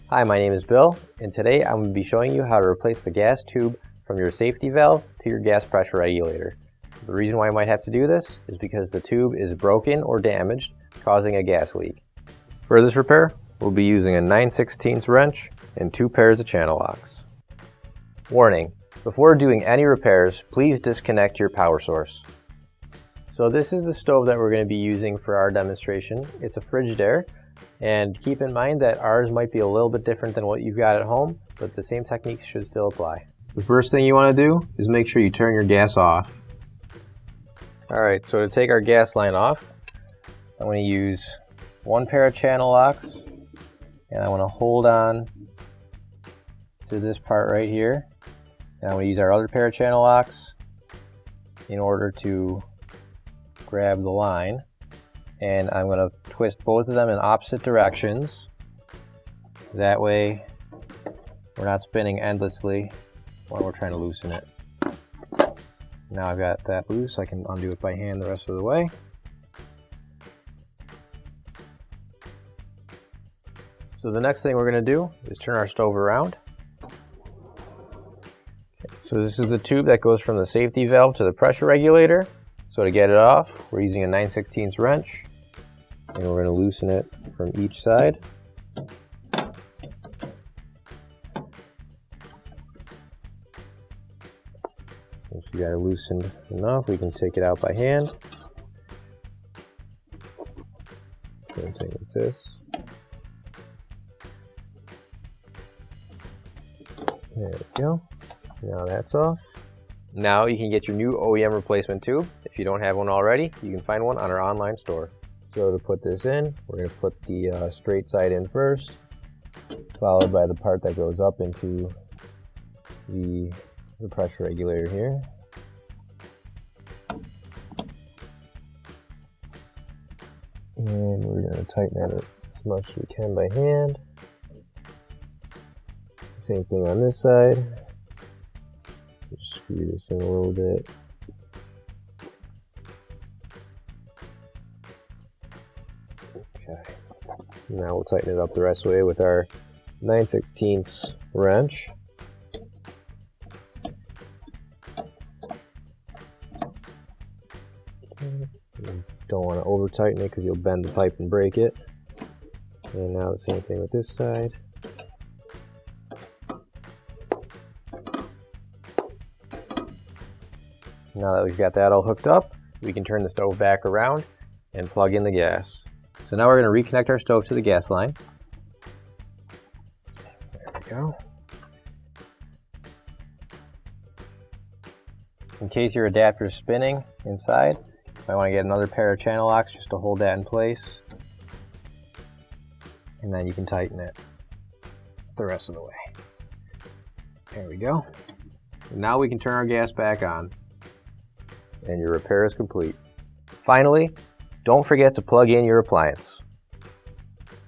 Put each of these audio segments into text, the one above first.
Hi, my name is Bill, and today I'm going to be showing you how to replace the gas tube from your safety valve to your gas pressure regulator. The reason why you might have to do this is because the tube is broken or damaged, causing a gas leak. For this repair, we'll be using a 9/16 wrench and 2 pairs of channel locks. Warning: before doing any repairs, please disconnect your power source. So this is the stove that we're going to be using for our demonstration. It's a Frigidaire. And keep in mind that ours might be a little bit different than what you've got at home, but the same techniques should still apply. The first thing you want to do is make sure you turn your gas off. Alright, so to take our gas line off, I'm going to use 1 pair of channel locks, and I want to hold on to this part right here. And I'm going to use our other pair of channel locks in order to grab the line. And I'm going to twist both of them in opposite directions. That way we're not spinning endlessly while we're trying to loosen it. Now I've got that loose, I can undo it by hand the rest of the way. So the next thing we're going to do is turn our stove around. So this is the tube that goes from the safety valve to the pressure regulator. So to get it off, we're using a 9/16 wrench, and we're going to loosen it from each side. Once you got it loosened enough, we can take it out by hand. Same thing with this. There we go. Now that's off. Now you can get your new OEM replacement tube. If you don't have one already, you can find one on our online store. So to put this in, we're going to put the straight side in first, followed by the part that goes up into the pressure regulator here. And we're going to tighten that as much as we can by hand. Same thing on this side. Just screw this in a little bit. Okay. Now we'll tighten it up the rest of the way with our 9/16 wrench. You don't want to over tighten it because you'll bend the pipe and break it. And now the same thing with this side. Now that we've got that all hooked up, we can turn the stove back around and plug in the gas. So now we're going to reconnect our stove to the gas line. There we go. In case your adapter is spinning inside, you might want to get another pair of channel locks just to hold that in place. And then you can tighten it the rest of the way. There we go. And now we can turn our gas back on, and your repair is complete. Finally, don't forget to plug in your appliance.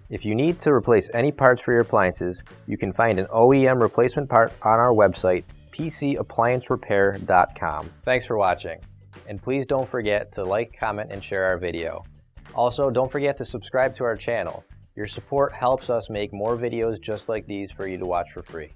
If you need to replace any parts for your appliances, you can find an OEM replacement part on our website, PCApplianceRepair.com. Thanks for watching, and please don't forget to like, comment, and share our video. Also, don't forget to subscribe to our channel. Your support helps us make more videos just like these for you to watch for free.